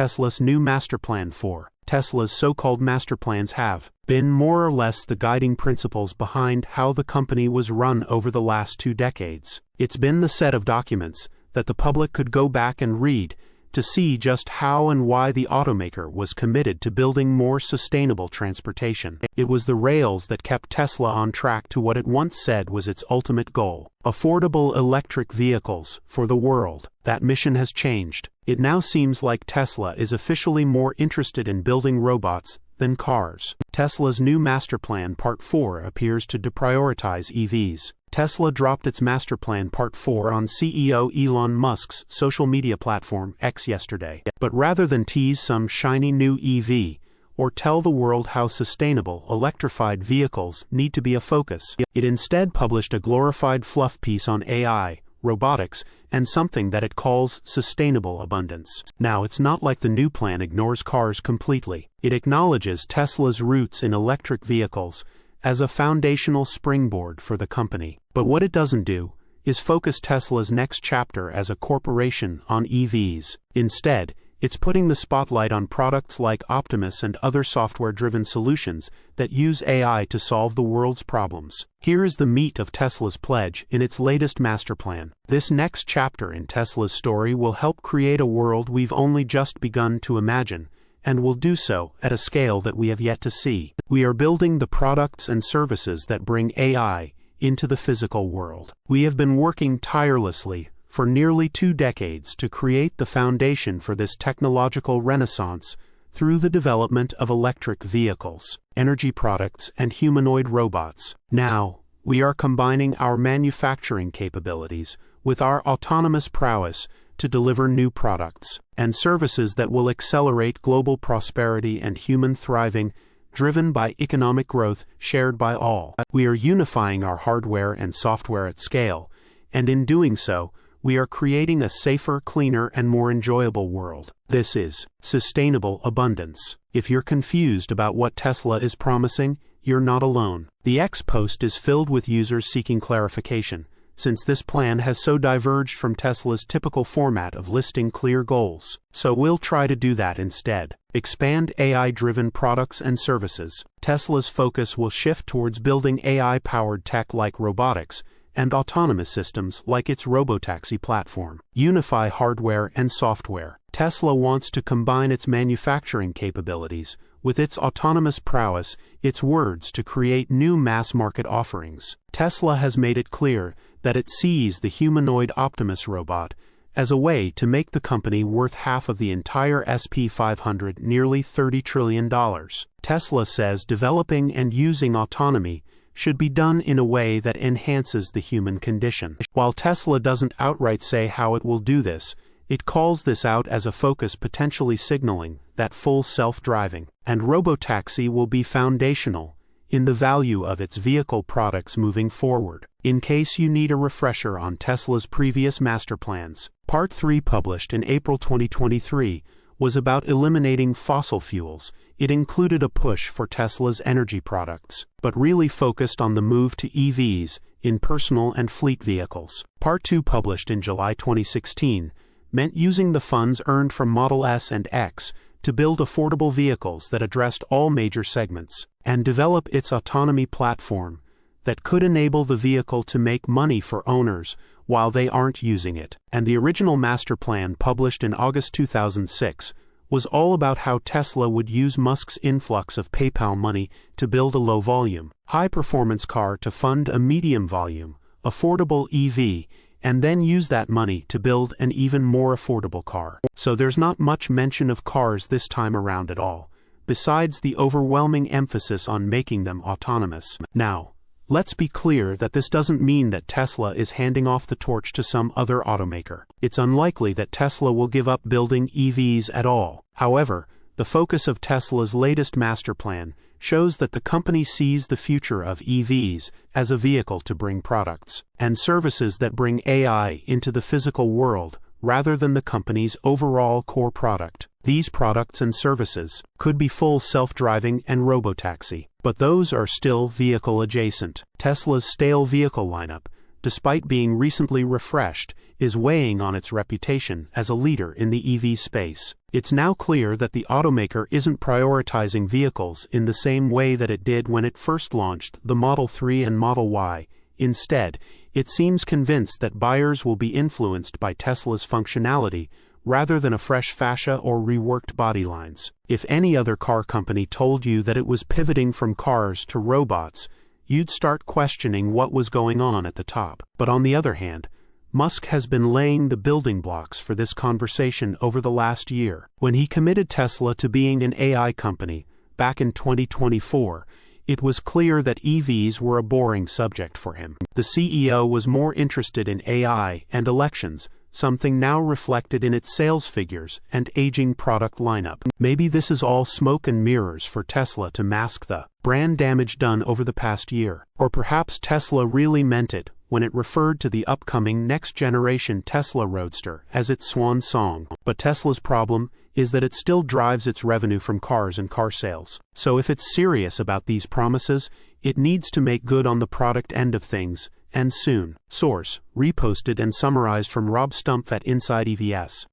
Tesla's new master plan for. Tesla's so-called master plans have been more or less the guiding principles behind how the company was run over the last 2 decades. It's been the set of documents that the public could go back and read to see just how and why the automaker was committed to building more sustainable transportation. It was the rails that kept Tesla on track to what it once said was its ultimate goal: affordable electric vehicles for the world. That mission has changed. It now seems like Tesla is officially more interested in building robots than cars. Tesla's new master plan Part 4 appears to deprioritize EVs. Tesla dropped its master plan Part 4 on CEO Elon Musk's social media platform X yesterday. But rather than tease some shiny new EV or tell the world how sustainable electrified vehicles need to be a focus, it instead published a glorified fluff piece on AI, robotics, and something that it calls sustainable abundance. Now, it's not like the new plan ignores cars completely. It acknowledges Tesla's roots in electric vehicles as a foundational springboard for the company. But what it doesn't do is focus Tesla's next chapter as a corporation on EVs. Instead, it's putting the spotlight on products like Optimus and other software-driven solutions that use AI to solve the world's problems. Here is the meat of Tesla's pledge in its latest master plan. This next chapter in Tesla's story will help create a world we've only just begun to imagine, and will do so at a scale that we have yet to see. We are building the products and services that bring AI into the physical world. We have been working tirelessly for nearly 2 decades to create the foundation for this technological renaissance through the development of electric vehicles, energy products, and humanoid robots. Now, we are combining our manufacturing capabilities with our autonomous prowess to deliver new products and services that will accelerate global prosperity and human thriving, driven by economic growth shared by all. We are unifying our hardware and software at scale, and in doing so, we are creating a safer, cleaner, and more enjoyable world. This is sustainable abundance. If you're confused about what Tesla is promising, you're not alone. The X post is filled with users seeking clarification, since this plan has so diverged from Tesla's typical format of listing clear goals. So we'll try to do that instead. Expand AI-driven products and services. Tesla's focus will shift towards building AI-powered tech like robotics and autonomous systems like its robotaxi platform. Unify hardware and software. Tesla wants to combine its manufacturing capabilities with its autonomous prowess, its words, to create new mass-market offerings. Tesla has made it clear that it sees the humanoid Optimus robot as a way to make the company worth half of the entire S&P 500, nearly $30 trillion. Tesla says developing and using autonomy should be done in a way that enhances the human condition. While Tesla doesn't outright say how it will do this, it calls this out as a focus, potentially signaling that full self-driving and robotaxi will be foundational in the value of its vehicle products moving forward. In case you need a refresher on Tesla's previous master plans, Part 3, published in April 2023, was about eliminating fossil fuels. It included a push for Tesla's energy products, but really focused on the move to EVs in personal and fleet vehicles. Part 2, published in July 2016, meant using the funds earned from Model S and X to build affordable vehicles that addressed all major segments, and develop its autonomy platform that could enable the vehicle to make money for owners while they aren't using it. And the original master plan, published in August 2006, was all about how Tesla would use Musk's influx of PayPal money to build a low-volume, high-performance car to fund a medium-volume, affordable EV, and then use that money to build an even more affordable car. So there's not much mention of cars this time around at all, besides the overwhelming emphasis on making them autonomous. Now, let's be clear that this doesn't mean that Tesla is handing off the torch to some other automaker. It's unlikely that Tesla will give up building EVs at all. However, the focus of Tesla's latest master plan shows that the company sees the future of EVs as a vehicle to bring products and services that bring AI into the physical world rather than the company's overall core product. These products and services could be full self-driving and robotaxi, but those are still vehicle adjacent. Tesla's stale vehicle lineup despite being recently refreshed, is weighing on its reputation as a leader in the EV space. It's now clear that the automaker isn't prioritizing vehicles in the same way that it did when it first launched the Model 3 and Model Y. Instead, it seems convinced that buyers will be influenced by Tesla's functionality rather than a fresh fascia or reworked body lines. If any other car company told you that it was pivoting from cars to robots, you'd start questioning what was going on at the top. But on the other hand, Musk has been laying the building blocks for this conversation over the last year. When he committed Tesla to being an AI company back in 2024, it was clear that EVs were a boring subject for him. The CEO was more interested in AI and elections, something now reflected in its sales figures and aging product lineup. Maybe this is all smoke and mirrors for Tesla to mask the brand damage done over the past year. Or perhaps Tesla really meant it when it referred to the upcoming next-generation Tesla Roadster as its swan song. But Tesla's problem is that it still drives its revenue from cars and car sales. So if it's serious about these promises, it needs to make good on the product end of things, and soon. Source: reposted and summarized from Rob Stumpf at insideevs.